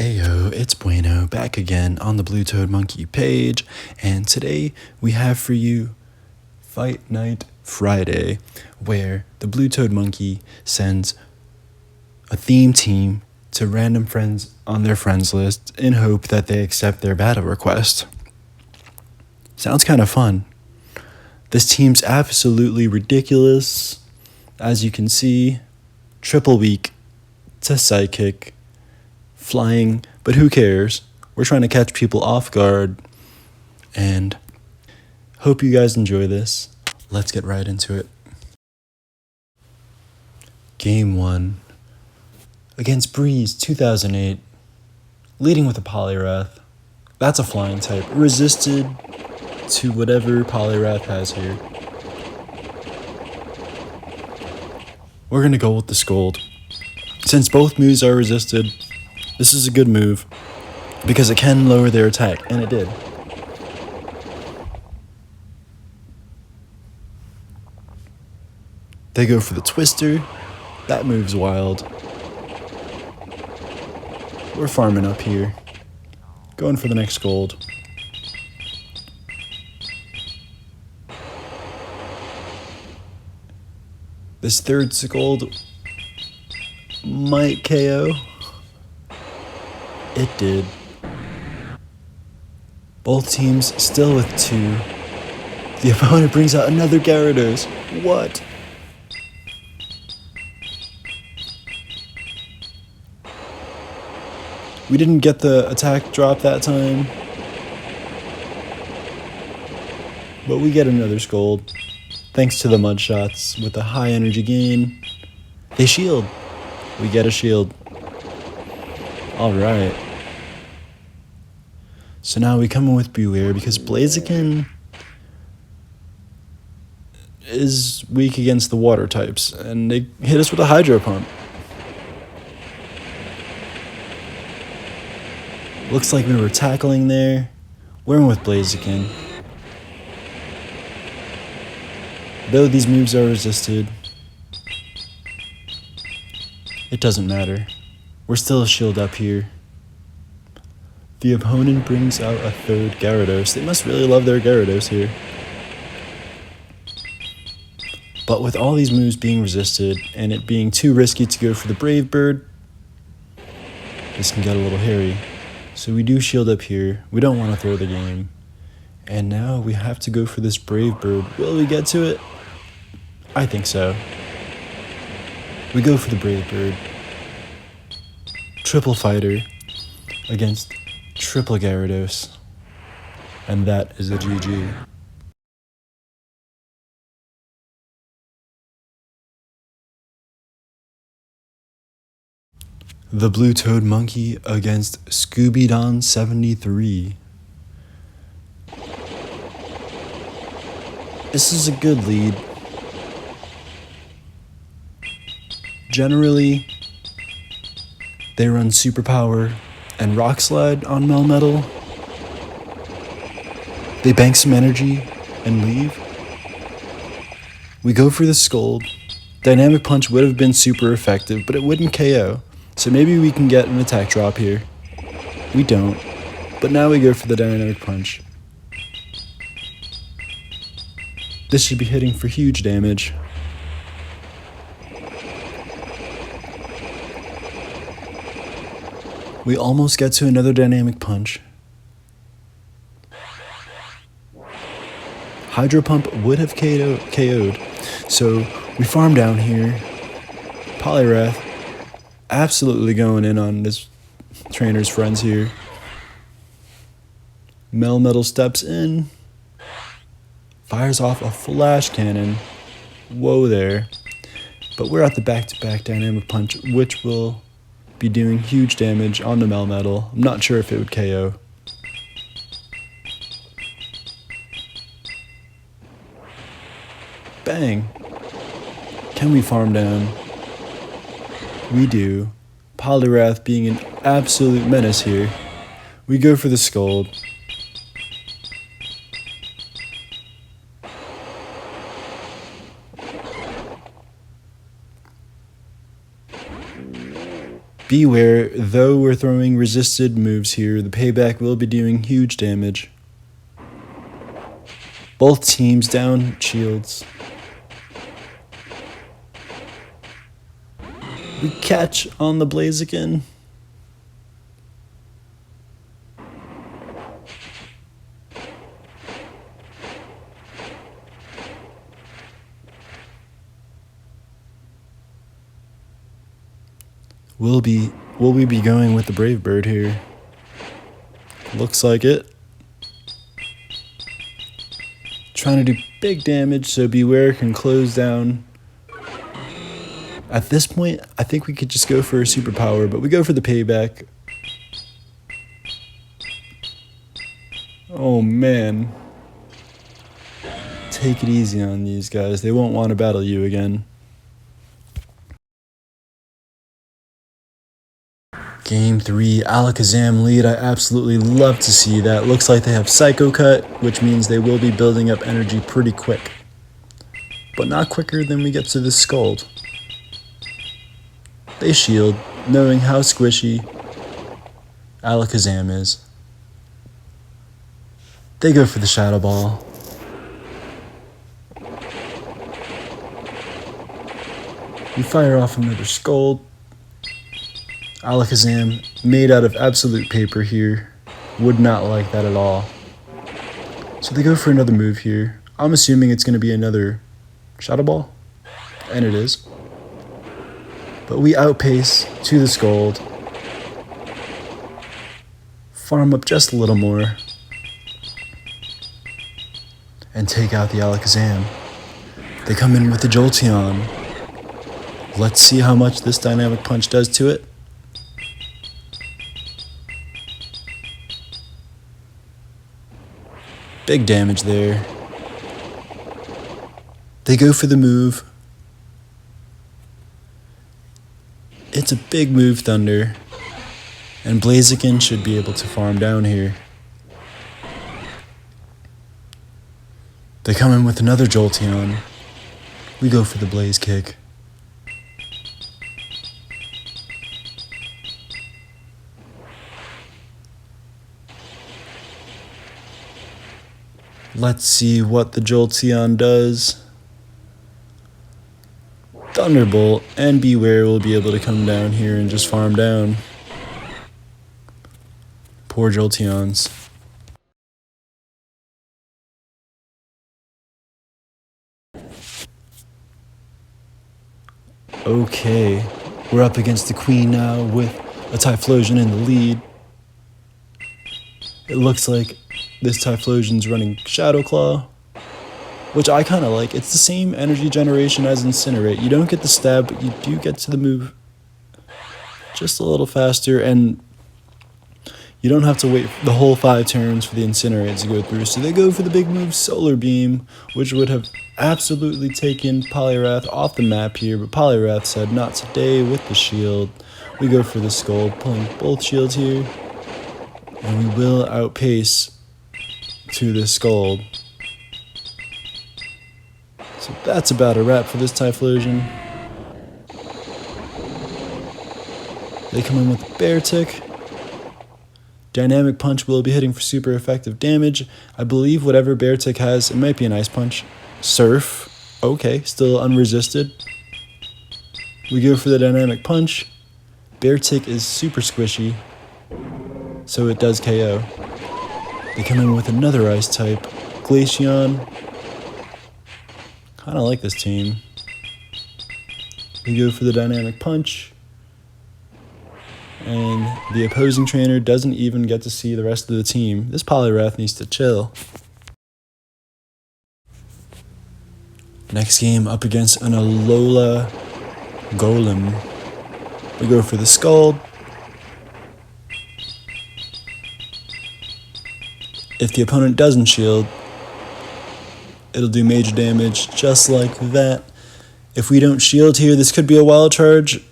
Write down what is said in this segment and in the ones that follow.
Heyo, it's Bueno, back again on the Blue Toad Monkey page, and today we have for you Fight Night Friday, where the Blue Toad Monkey sends a theme team to random friends on their friends list in hope that they accept their battle request. Sounds kind of fun. This team's absolutely ridiculous. As you can see, triple weak to psychic, flying, but who cares? We're trying to catch people off guard, and hope you guys enjoy this. Let's get right into it. Game 1 against Breeze 2008, leading with a Polyrath. That's a flying type, resisted to whatever Polyrath has here. We're gonna go with the Scold. Since both moves are resisted, this is a good move because it can lower their attack, and it did. They go for the Twister. That move's wild. We're farming up here. Going for the next gold. This third gold might KO. It did. Both teams still with 2. The opponent brings out another Gyarados. What? We didn't get the attack drop that time, but we get another Scold, thanks to the mud shots with a high energy gain. They shield. We get a shield. Alright. So now we come in with Beware because Blaziken is weak against the water types, and they hit us with a Hydro Pump. Looks like we were tackling there. We're in with Blaziken. Though these moves are resisted, it doesn't matter. We're still a shield up here. The opponent brings out a third Gyarados. They must really love their Gyarados here. But with all these moves being resisted and it being too risky to go for the Brave Bird, this can get a little hairy. So we do shield up here. We don't want to throw the game. And now we have to go for this Brave Bird. Will we get to it? I think so. We go for the Brave Bird. Triple fighter against triple Gyarados. And that is a GG. The Blue Toad Monkey against Scooby-Don73. This is a good lead. Generally, they run Superpower and Rock Slide on Melmetal. They bank some energy and leave. We go for the Scold. Dynamic Punch would have been super effective, but it wouldn't KO. So maybe we can get an attack drop here. We don't. But now we go for the Dynamic Punch. This should be hitting for huge damage. We almost get to another Dynamic Punch. Hydro Pump would have KO'd. So we farm down here. Polyrath absolutely going in on this trainer's friends here. Melmetal steps in. Fires off a Flash Cannon. Whoa there. But we're at the back-to-back Dynamic Punch, which will be doing huge damage on the Melmetal. I'm not sure if it would KO. Bang! Can we farm down? We do. Polyrath being an absolute menace here. We go for the Scold. Beware, though we're throwing resisted moves here, the payback will be doing huge damage. Both teams down shields. We catch on the Blaziken. Will we be going with the Brave Bird here? Looks like it. Trying to do big damage, so Beware can close down. At this point, I think we could just go for a superpower, but we go for the payback. Oh man. Take it easy on these guys. They won't want to battle you again. Game 3, Alakazam lead. I absolutely love to see that. Looks like they have Psycho Cut, which means they will be building up energy pretty quick. But not quicker than we get to the Scald. They shield, knowing how squishy Alakazam is. They go for the Shadow Ball. We fire off another Scald. Alakazam, made out of absolute paper here, would not like that at all. So they go for another move here. I'm assuming it's going to be another Shadow Ball, and it is. But we outpace to the Scald. Farm up just a little more. And take out the Alakazam. They come in with the Jolteon. Let's see how much this Dynamic Punch does to it. Big damage there. They go for the move. It's a big move, Thunder. And Blaziken should be able to farm down here. They come in with another Jolteon. We go for the Blaze Kick. Let's see what the Jolteon does. Thunderbolt and Beware will be able to come down here and just farm down. Poor Jolteons. Okay, we're up against the Queen now with a Typhlosion in the lead. It looks like this Typhlosion's running Shadow Claw, which I kind of like. It's the same energy generation as Incinerate. You don't get the stab, but you do get to the move just a little faster, and you don't have to wait the whole 5 turns for the Incinerate to go through. So they go for the big move, Solar Beam, which would have absolutely taken Poliwrath off the map here, but Poliwrath said, not today with the shield. We go for the Skull, pulling both shields here, and we will outpace to the Scald. So that's about a wrap for this Typhlosion. They come in with Bear Tick. Dynamic Punch will be hitting for super effective damage. I believe whatever Bear Tick has, it might be an Ice Punch. Surf. Okay, still unresisted. We go for the Dynamic Punch. Bear Tick is super squishy, so it does KO. They come in with another Ice type, Glaceon. Kinda like this team. We go for the Dynamic Punch. And the opposing trainer doesn't even get to see the rest of the team. This Poliwrath needs to chill. Next game up against an Alola Golem. We go for the Scald. If the opponent doesn't shield, it'll do major damage just like that. If we don't shield here, this could be a Wild Charge.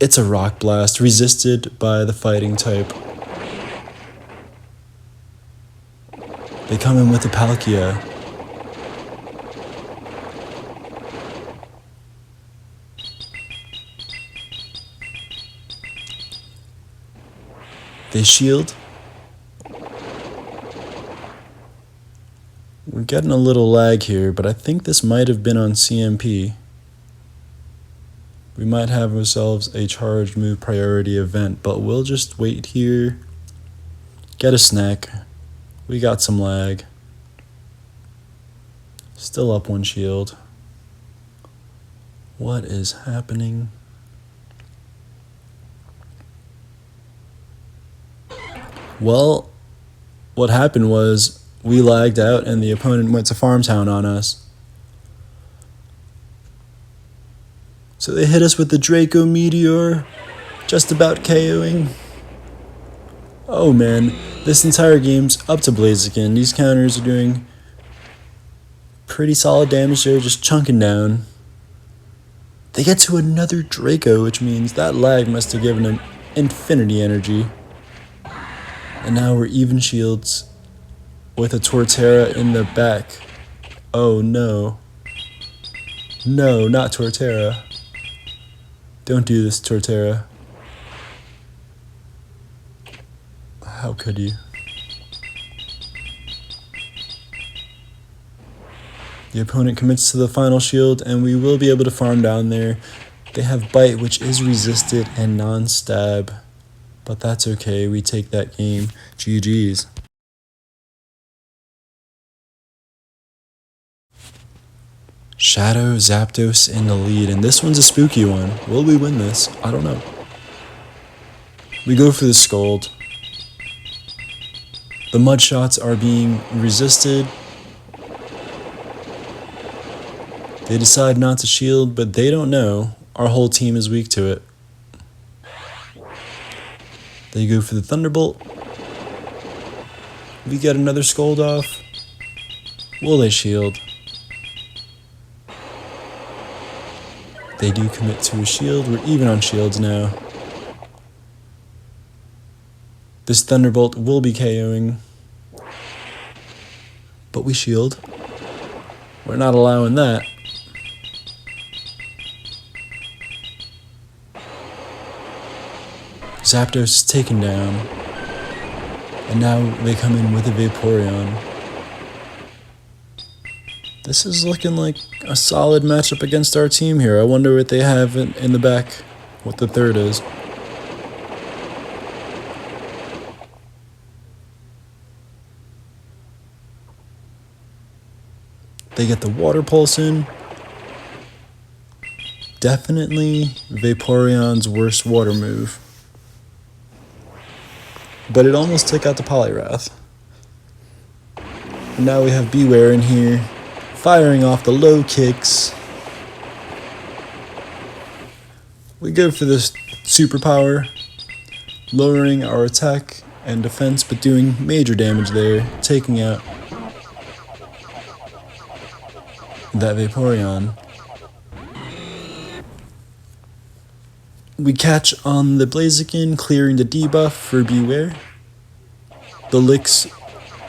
It's a Rock Blast, resisted by the Fighting type. They come in with the Palkia. They shield. We're getting a little lag here, but I think this might have been on CMP. We might have ourselves a charged move priority event, but we'll just wait here. Get a snack. We got some lag. Still up one shield. What is happening? Well, what happened was we lagged out and the opponent went to Farm Town on us. So they hit us with the Draco Meteor, just about KOing. Oh man, this entire game's up to Blaziken. These counters are doing pretty solid damage there, just chunking down. They get to another Draco, which means that lag must have given them infinity energy. And now we're even shields with a Torterra in the back. Oh no. No, not Torterra. Don't do this, Torterra. How could you? The opponent commits to the final shield, and we will be able to farm down there. They have Bite, which is resisted, and non-stab. But that's okay, we take that game. GG's. Shadow Zapdos in the lead, and this one's a spooky one. Will we win this? I don't know. We go for the Scold. The mud shots are being resisted. They decide not to shield, but they don't know our whole team is weak to it. They go for the Thunderbolt. We get another Scold off. Will they shield? They do commit to a shield. We're even on shields now. This Thunderbolt will be KOing. But we shield. We're not allowing that. Zapdos is taken down. And now they come in with a Vaporeon. This is looking like a solid matchup against our team here. I wonder what they have in the back, what the third is. They get the Water Pulse in. Definitely Vaporeon's worst water move. But it almost took out the Poliwrath. And now we have Beware in here, firing off the low kicks. We go for this superpower, lowering our attack and defense, but doing major damage there, taking out that Vaporeon. We catch on the Blaziken, clearing the debuff for Beware. The licks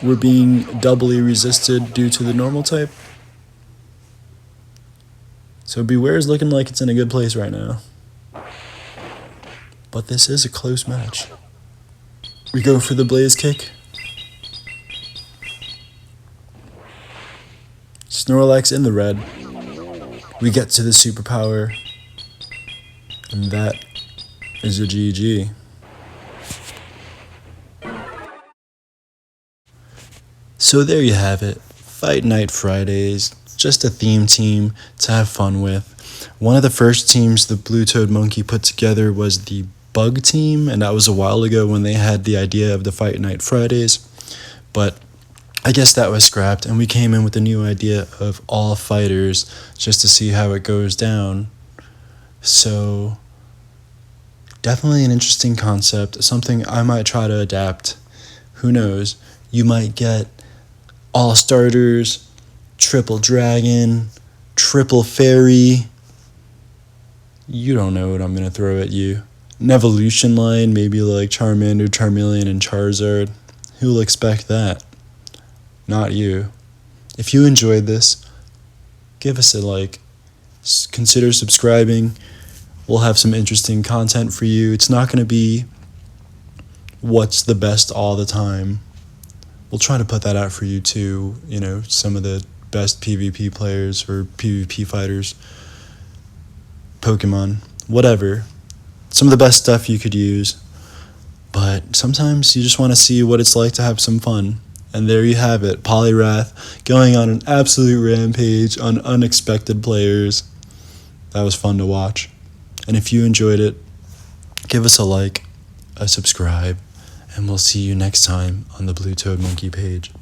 were being doubly resisted due to the normal type. So Beware is looking like it's in a good place right now. But this is a close match. We go for the Blaze Kick. Snorlax in the red. We get to the superpower. And that is a GG. So there you have it. Fight Night Fridays. Just a theme team to have fun with. One of the first teams the Blue Toad Monkey put together was the Bug team, and that was a while ago when they had the idea of the Fight Night Fridays. But I guess that was scrapped, and we came in with a new idea of all fighters just to see how it goes down. So definitely an interesting concept, something I might try to adapt. Who knows? You might get all starters, triple dragon, triple fairy. You don't know what I'm going to throw at you. An evolution line, maybe like Charmander, Charmeleon, and Charizard. Who'll expect that? Not you. If you enjoyed this, give us a like. Consider subscribing. We'll have some interesting content for you. It's not going to be what's the best all the time. We'll try to put that out for you too, some of the best PvP players or PvP fighters, Pokemon, whatever. Some of the best stuff you could use. But sometimes you just want to see what it's like to have some fun. And there you have it, Poliwrath going on an absolute rampage on unexpected players. That was fun to watch. And if you enjoyed it, give us a like, a subscribe, and we'll see you next time on the Blue Toad Monkey page.